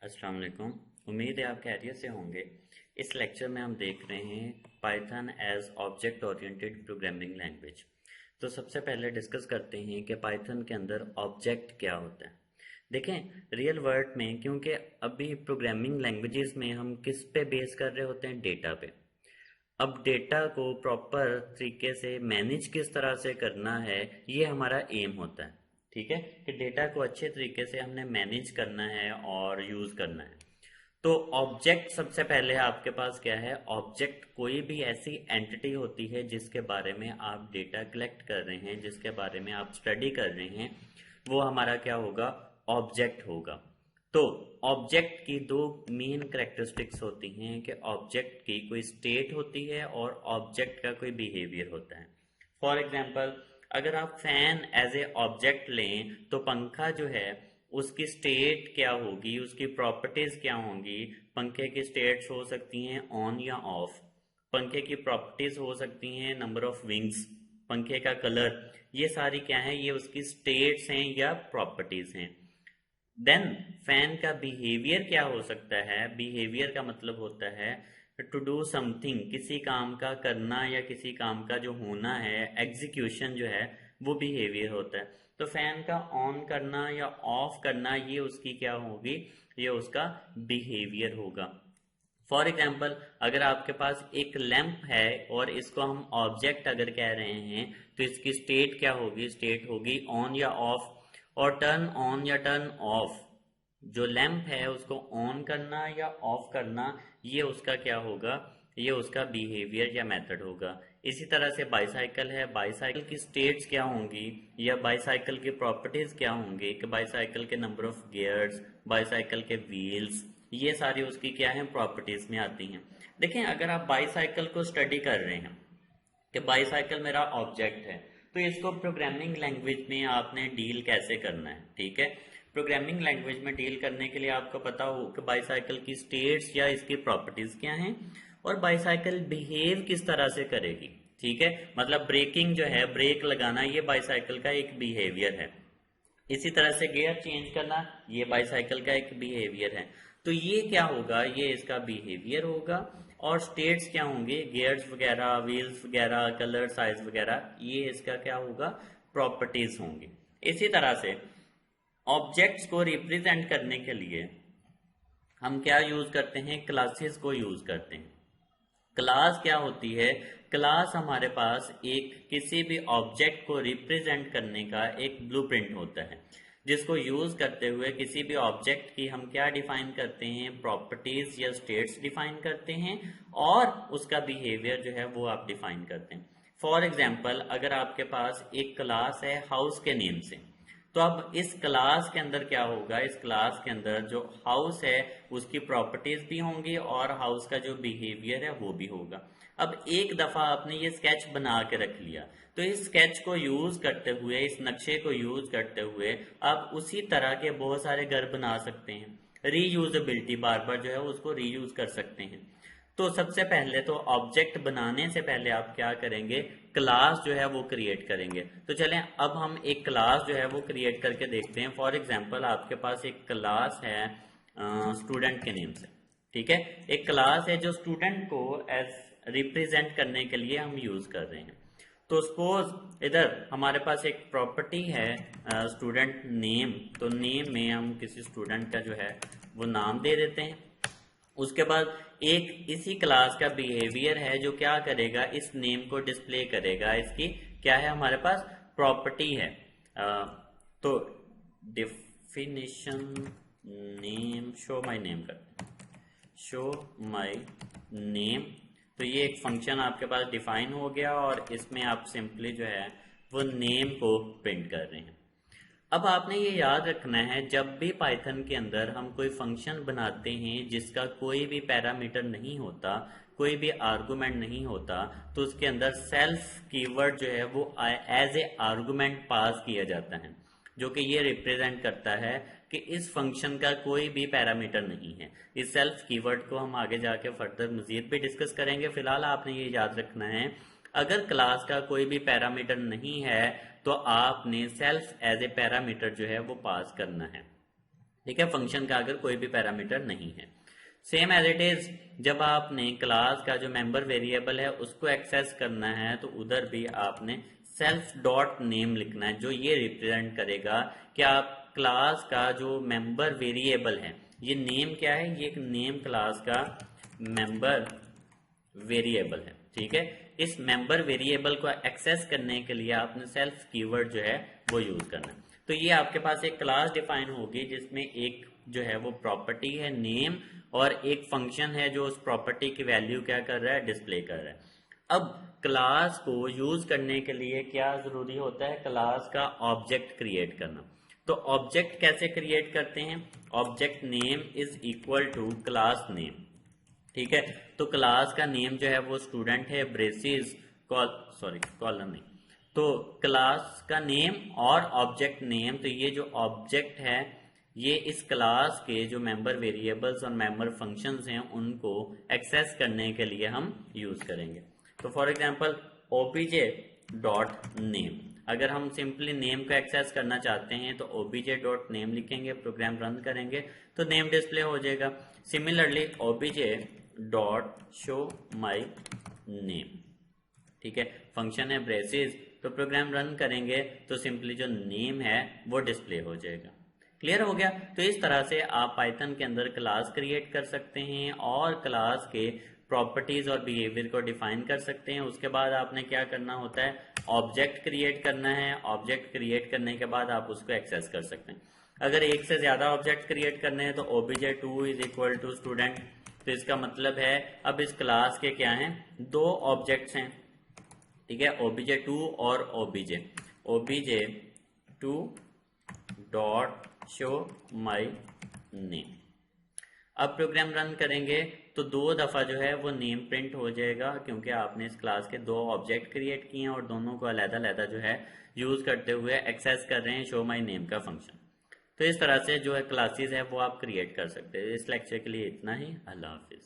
अस्सलाम वालेकुम। उम्मीद है आप खैरियत से होंगे। इस लेक्चर में हम देख रहे हैं Python as object oriented programming language. तो सबसे पहले डिस्कस करते हैं कि पाइथन के अंदर ऑब्जेक्ट क्या होता है। देखें, रियल वर्ल्ड में क्योंकि अभी प्रोग्रामिंग लैंग्वेजेस में हम किस पे बेस कर रहे होते हैं, डेटा पे। अब डेटा को प्रॉपर तरीके से मैनेज किस तरह से करना है, ये हमारा एम होता है। ठीक है कि डेटा को अच्छे तरीके से हमने मैनेज करना है और यूज करना है। तो ऑब्जेक्ट सबसे पहले आपके पास क्या है? ऑब्जेक्ट कोई भी ऐसी एंटिटी होती है जिसके बारे में आप डेटा कलेक्ट कर रहे हैं, जिसके बारे में आप स्टडी कर रहे हैं, वो हमारा क्या होगा? ऑब्जेक्ट होगा। तो ऑब्जेक्ट की दो मेन करेक्टरिस्टिक्स होती हैं कि ऑब्जेक्ट की कोई स्टेट होती है और ऑब्जेक्ट का कोई बिहेवियर होता है। फॉर एग्जांपल, अगर आप फैन एज ए ऑब्जेक्ट लें तो पंखा जो है उसकी स्टेट क्या होगी, उसकी प्रॉपर्टीज क्या होंगी। पंखे की स्टेट्स हो सकती हैं ऑन या ऑफ। पंखे की प्रॉपर्टीज हो सकती हैं नंबर ऑफ विंग्स, पंखे का कलर, ये सारी क्या है? ये उसकी स्टेट्स हैं या प्रॉपर्टीज हैं। देन फैन का बिहेवियर क्या हो सकता है? बिहेवियर का मतलब होता है टू डू समथिंग, किसी काम का करना या किसी काम का जो होना है, एग्जीक्यूशन जो है, वो बिहेवियर होता है। तो फैन का ऑन करना या ऑफ करना, ये उसकी क्या होगी? ये उसका बिहेवियर होगा। फॉर एग्जाम्पल, अगर आपके पास एक लैंप है और इसको हम ऑब्जेक्ट अगर कह रहे हैं तो इसकी स्टेट क्या होगी? स्टेट होगी ऑन या ऑफ। और टर्न ऑन या टर्न ऑफ, जो लैंप है उसको ऑन करना या ऑफ करना, ये उसका क्या होगा? ये उसका बिहेवियर या मेथड होगा। इसी तरह से बाईसाइकिल है, बाईसाइकिल की स्टेट्स क्या होंगी या बाईसाइकिल की प्रॉपर्टीज क्या होंगी कि बाईसाइकिल के नंबर ऑफ गियर्स, बाईसाइकिल के व्हील्स, ये सारी उसकी क्या है? प्रॉपर्टीज में आती हैं। देखें, अगर आप बाईसाइकिल को स्टडी कर रहे हैं कि बाईसाइकिल मेरा ऑब्जेक्ट है, तो इसको प्रोग्रामिंग लैंग्वेज में आपने डील कैसे करना है। ठीक है, प्रोग्रामिंग लैंग्वेज में डील करने के लिए आपको पता हो कि बाईसाइकिल की स्टेट्स या इसकी प्रॉपर्टीज क्या हैं और बाईसाइकिल बिहेव किस तरह से करेगी। ठीक है, मतलब ब्रेकिंग जो है, ब्रेक लगाना, ये बाईसाइकिल का एक बिहेवियर है। इसी तरह से गियर चेंज करना, ये बाईसाइकिल का एक बिहेवियर है। तो ये क्या होगा? ये इसका बिहेवियर होगा। और स्टेट्स क्या होंगे? गियर्स वगैरह, व्हील्स वगैरह, कलर, साइज वगैरह, ये इसका क्या होगा? प्रॉपर्टीज होंगी। इसी तरह से ऑब्जेक्ट्स को रिप्रेजेंट करने के लिए हम क्या यूज करते हैं? क्लासेस को यूज करते हैं। क्लास क्या होती है? क्लास हमारे पास एक किसी भी ऑब्जेक्ट को रिप्रेजेंट करने का एक ब्लूप्रिंट होता है, जिसको यूज करते हुए किसी भी ऑब्जेक्ट की हम क्या डिफाइन करते हैं? प्रॉपर्टीज या स्टेट्स डिफाइन करते हैं और उसका बिहेवियर जो है वो आप डिफाइन करते हैं। फॉर एग्जाम्पल, अगर आपके पास एक क्लास है हाउस के नेम से, तो अब इस क्लास के अंदर क्या होगा? इस क्लास के अंदर जो हाउस है उसकी प्रॉपर्टीज भी होंगी और हाउस का जो बिहेवियर है वो भी होगा। अब एक दफा आपने ये स्केच बना के रख लिया, तो इस स्केच को यूज करते हुए, इस नक्शे को यूज करते हुए आप उसी तरह के बहुत सारे घर बना सकते हैं। रीयूजेबिलिटी, बार बार जो है उसको रीयूज कर सकते हैं। तो सबसे पहले तो ऑब्जेक्ट बनाने से पहले आप क्या करेंगे? क्लास जो है वो क्रिएट करेंगे। तो चलें अब हम एक क्लास जो है वो क्रिएट करके देखते हैं। फॉर एग्जांपल, आपके पास एक क्लास है स्टूडेंट के नेम से। ठीक है, एक क्लास है जो स्टूडेंट को एज रिप्रेजेंट करने के लिए हम यूज कर रहे हैं। तो सपोज इधर हमारे पास एक प्रॉपर्टी है स्टूडेंट नेम, तो नेम में हम किसी स्टूडेंट का जो है वो नाम दे देते हैं। उसके बाद एक इसी क्लास का बिहेवियर है जो क्या करेगा? इस नेम को डिस्प्ले करेगा। इसकी क्या है? हमारे पास प्रॉपर्टी है। तो definition name show my name करते हैं, शो माय नेम। तो ये एक फंक्शन आपके पास डिफाइन हो गया और इसमें आप सिंपली जो है वो नेम को प्रिंट कर रहे हैं। अब आपने ये याद रखना है, जब भी पाइथन के अंदर हम कोई फंक्शन बनाते हैं जिसका कोई भी पैरामीटर नहीं होता, कोई भी आर्गुमेंट नहीं होता, तो उसके अंदर सेल्फ कीवर्ड जो है वो एज ए आर्गुमेंट पास किया जाता है, जो कि ये रिप्रेजेंट करता है कि इस फंक्शन का कोई भी पैरामीटर नहीं है। इस सेल्फ कीवर्ड को हम आगे जाके फर्दर मजीद भी डिस्कस करेंगे। फिलहाल आपने ये याद रखना है, अगर क्लास का कोई भी पैरामीटर नहीं है तो आपने सेल्फ एज ए पैरामीटर जो है वो पास करना है। ठीक है, फंक्शन का अगर कोई भी पैरामीटर नहीं है। सेम एज इट इज जब आपने क्लास का जो मेंबर वेरिएबल है उसको एक्सेस करना है तो उधर भी आपने सेल्फ डॉट नेम लिखना है, जो ये रिप्रेजेंट करेगा कि आप क्लास का जो मेंबर वेरिएबल है, ये नेम क्या है, ये एक नेम क्लास का मेंबर वेरिएबल है। ठीक है, इस मेंबर वेरिएबल को एक्सेस करने के लिए आपने सेल्फ कीवर्ड जो है वो यूज करना है। तो ये आपके पास एक क्लास डिफाइन होगी जिसमें एक जो है वो प्रॉपर्टी है नेम और एक फंक्शन है जो उस प्रॉपर्टी की वैल्यू क्या कर रहा है, डिस्प्ले कर रहा है। अब क्लास को यूज करने के लिए क्या जरूरी होता है, क्लास का ऑब्जेक्ट क्रिएट करना। तो ऑब्जेक्ट कैसे क्रिएट करते हैं, object name is equal to class name. ठीक है, तो क्लास का नेम जो है वो स्टूडेंट है, ब्रेसिस कॉलम नहीं, तो क्लास का नेम और ऑब्जेक्ट नेम। तो ये जो ऑब्जेक्ट है ये इस क्लास के जो मेंबर वेरिएबल्स और मेंबर फंक्शंस हैं उनको एक्सेस करने के लिए हम यूज करेंगे। तो for example OBJ dot name, अगर हम सिंपली नेम को एक्सेस करना चाहते हैं तो ओबीजे डॉट नेम लिखेंगे, प्रोग्राम रन करेंगे तो नेम डिस्प्ले हो जाएगा। Similarly OBJ dot show my name, ठीक है, फंक्शन है ब्रेसिस, तो प्रोग्राम रन करेंगे तो सिंपली जो नेम है वो डिस्प्ले हो जाएगा। क्लियर हो गया। तो इस तरह से आप पाइथन के अंदर क्लास क्रिएट कर सकते हैं और क्लास के प्रॉपर्टीज और बिहेवियर को डिफाइन कर सकते हैं। उसके बाद आपने क्या करना होता है, ऑब्जेक्ट क्रिएट करना है। ऑब्जेक्ट क्रिएट करने के बाद आप उसको एक्सेस कर सकते हैं। अगर एक से ज्यादा ऑब्जेक्ट क्रिएट करने हैं तो obj2 is equal to student, तो इसका मतलब है अब इस क्लास के क्या हैं, दो ऑब्जेक्ट्स हैं। ठीक है, obj2 और obj2 dot show my name. अब प्रोग्राम रन करेंगे तो दो दफा जो है वो नेम प्रिंट हो जाएगा, क्योंकि आपने इस क्लास के दो ऑब्जेक्ट क्रिएट किए हैं और दोनों को अलग-अलग जो है यूज करते हुए एक्सेस कर रहे हैं शो माई नेम का फंक्शन। तो इस तरह से जो है क्लासेस है वो आप क्रिएट कर सकते हैं। इस लेक्चर के लिए इतना ही। अल्लाह हाफिज।